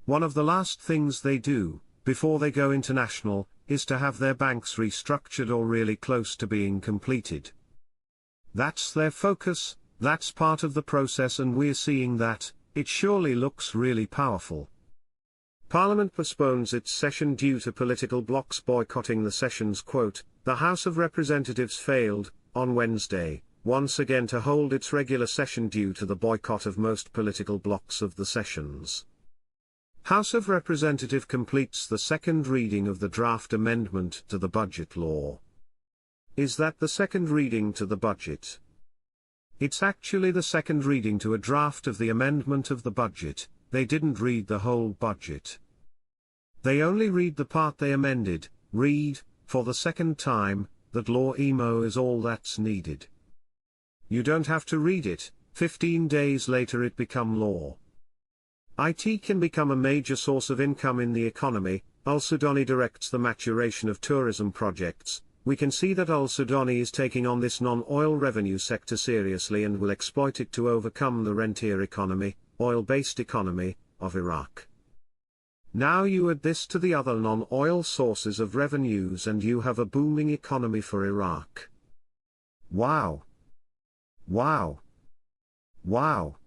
One of the last things they do, before they go international, is to have their banks restructured or really close to being completed. That's their focus, that's part of the process, and we're seeing that. It surely looks really powerful. Parliament postpones its session due to political blocs boycotting the sessions. Quote, "The House of Representatives failed, on Wednesday, once again to hold its regular session due to the boycott of most political blocs of the sessions." House of Representatives completes the second reading of the draft amendment to the budget law. Is that the second reading to the budget? It's actually the second reading to a draft of the amendment of the budget. They didn't read the whole budget. They only read the part they amended. Read, for the second time, that law emo is all that's needed. You don't have to read it, 15 days later it become law. IT can become a major source of income in the economy. Al-Sudani directs the maturation of tourism projects. We can see that Al-Sudani is taking on this non-oil revenue sector seriously and will exploit it to overcome the rentier economy, oil-based economy, of Iraq. Now you add this to the other non-oil sources of revenues and you have a booming economy for Iraq. Wow! Wow! Wow!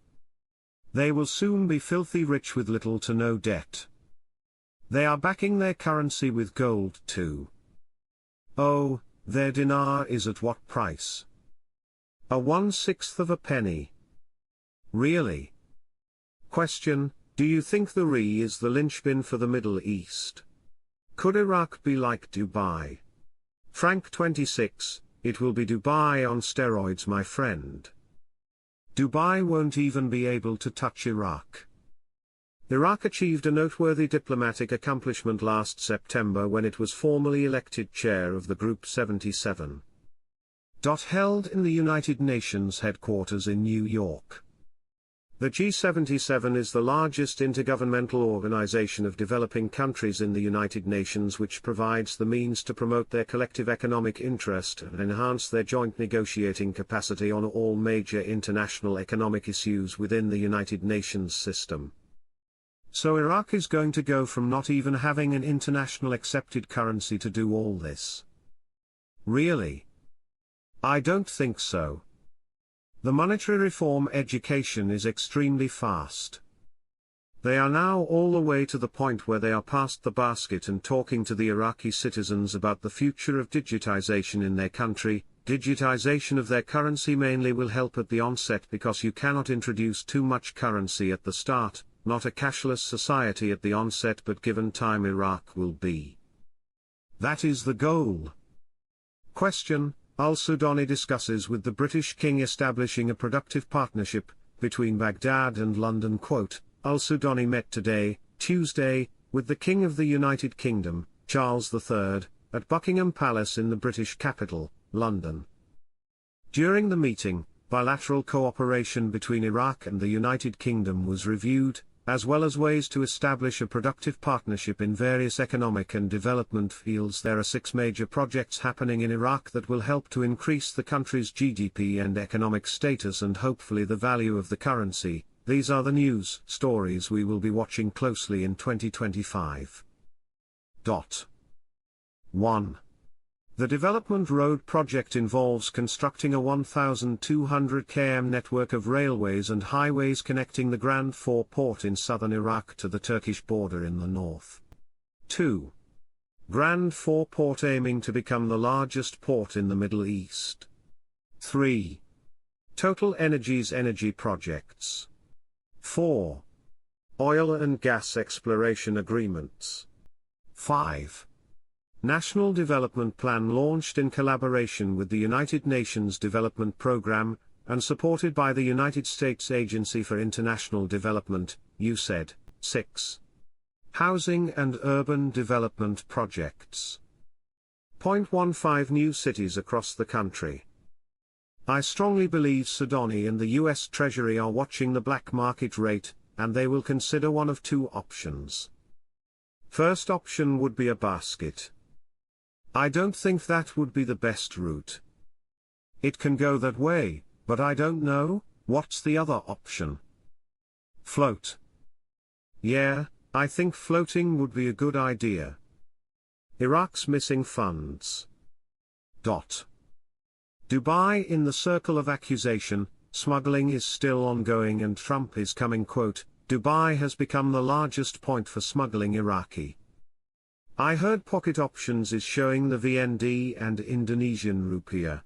They will soon be filthy rich with little to no debt. They are backing their currency with gold too. Oh, their dinar is at what price? A 1/6 of a penny. Really? Question, do you think the RI is the linchpin for the Middle East? Could Iraq be like Dubai? Frank 26, it will be Dubai on steroids, my friend. Dubai won't even be able to touch Iraq. Iraq achieved a noteworthy diplomatic accomplishment last September when it was formally elected chair of the Group 77. Held in the United Nations headquarters in New York. The G77 is the largest intergovernmental organization of developing countries in the United Nations, which provides the means to promote their collective economic interest and enhance their joint negotiating capacity on all major international economic issues within the United Nations system. So Iraq is going to go from not even having an international accepted currency to do all this? Really? I don't think so. The monetary reform education is extremely fast. They are now all the way to the point where they are past the basket and talking to the Iraqi citizens about the future of digitization in their country. Digitization of their currency mainly will help at the onset because you cannot introduce too much currency at the start, not a cashless society at the onset, but given time Iraq will be. That is the goal. Question, Al-Sudani discusses with the British King establishing a productive partnership between Baghdad and London. Quote, Al-Sudani met today, Tuesday, with the King of the United Kingdom, Charles III, at Buckingham Palace in the British capital, London. During the meeting, bilateral cooperation between Iraq and the United Kingdom was reviewed, as well as ways to establish a productive partnership in various economic and development fields. There are 6 major projects happening in Iraq that will help to increase the country's GDP and economic status and hopefully the value of the currency. These are the news stories we will be watching closely in 2025. 1. The Development Road project involves constructing a 1,200 km network of railways and highways connecting the Grand Four port in southern Iraq to the Turkish border in the north. 2. Grand Four port aiming to become the largest port in the Middle East. 3. Total Energies energy projects. 4. Oil and gas exploration agreements. 5. National Development Plan launched in collaboration with the United Nations Development Programme, and supported by the United States Agency for International Development, USAID. 6. Housing and urban development projects. 0.15 New cities across the country. I strongly believe Sudani and the US Treasury are watching the black market rate, and they will consider one of 2 options. First option would be a basket. I don't think that would be the best route. It can go that way, but I don't know. What's the other option? Float. Yeah, I think floating would be a good idea. Iraq's missing funds. Dubai in the circle of accusation, smuggling is still ongoing and Trump is coming. Dubai has become the largest point for smuggling Iraqi. I heard Pocket Options is showing the VND and Indonesian rupiah.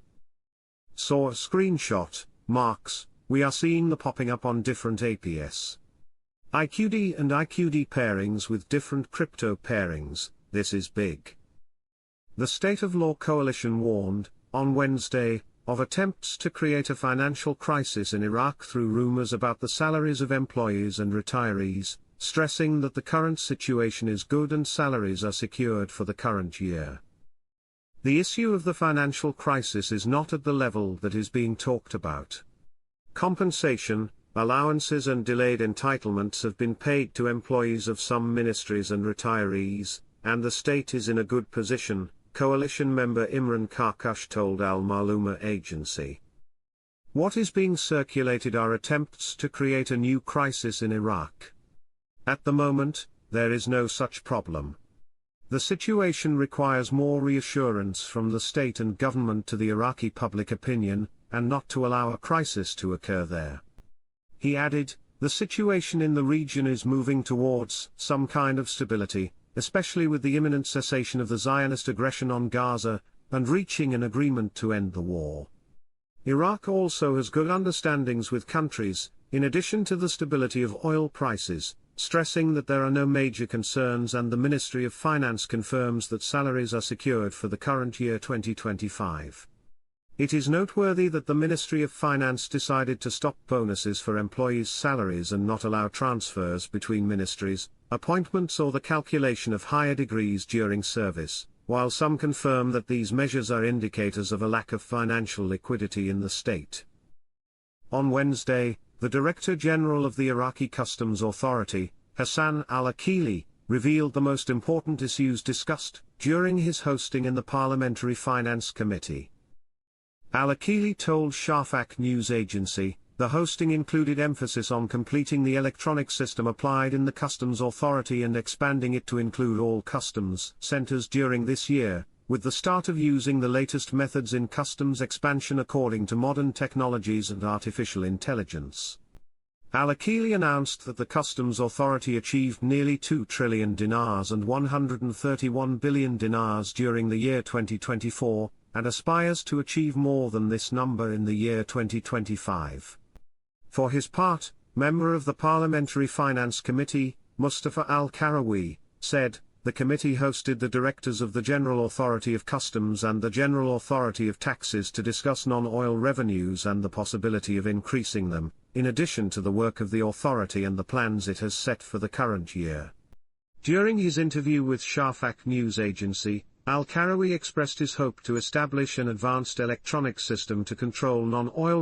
Saw a screenshot, marks, we are seeing the popping up on different APS. IQD and IQD pairings with different crypto pairings, this is big. The State of Law Coalition warned, on Wednesday, of attempts to create a financial crisis in Iraq through rumors about the salaries of employees and retirees, stressing that the current situation is good and salaries are secured for the current year. The issue of the financial crisis is not at the level that is being talked about. Compensation, allowances and delayed entitlements have been paid to employees of some ministries and retirees, and the state is in a good position, coalition member Imran Karkash told Al Maluma agency. What is being circulated are attempts to create a new crisis in Iraq. At the moment, there is no such problem. The situation requires more reassurance from the state and government to the Iraqi public opinion, and not to allow a crisis to occur there. He added, the situation in the region is moving towards some kind of stability, especially with the imminent cessation of the Zionist aggression on Gaza, and reaching an agreement to end the war. Iraq also has good understandings with countries, in addition to the stability of oil prices, stressing that there are no major concerns, and the Ministry of Finance confirms that salaries are secured for the current year 2025. It is noteworthy that the Ministry of Finance decided to stop bonuses for employees' salaries and not allow transfers between ministries, appointments or the calculation of higher degrees during service, while some confirm that these measures are indicators of a lack of financial liquidity in the state. On Wednesday, the Director General of the Iraqi Customs Authority, Hassan al-Akili, revealed the most important issues discussed during his hosting in the Parliamentary Finance Committee. Al-Akili told Shafaq news agency, the hosting included emphasis on completing the electronic system applied in the Customs Authority and expanding it to include all customs centers during this year, with the start of using the latest methods in customs expansion according to modern technologies and artificial intelligence. Al-Akili announced that the Customs Authority achieved nearly 2 trillion dinars and 131 billion dinars during the year 2024, and aspires to achieve more than this number in the year 2025. For his part, member of the Parliamentary Finance Committee, Mustafa Al-Karawi, said, the committee hosted the directors of the General Authority of Customs and the General Authority of Taxes to discuss non-oil revenues and the possibility of increasing them, in addition to the work of the authority and the plans it has set for the current year. During his interview with Shafaq news agency, Al-Karawi expressed his hope to establish an advanced electronic system to control non-oil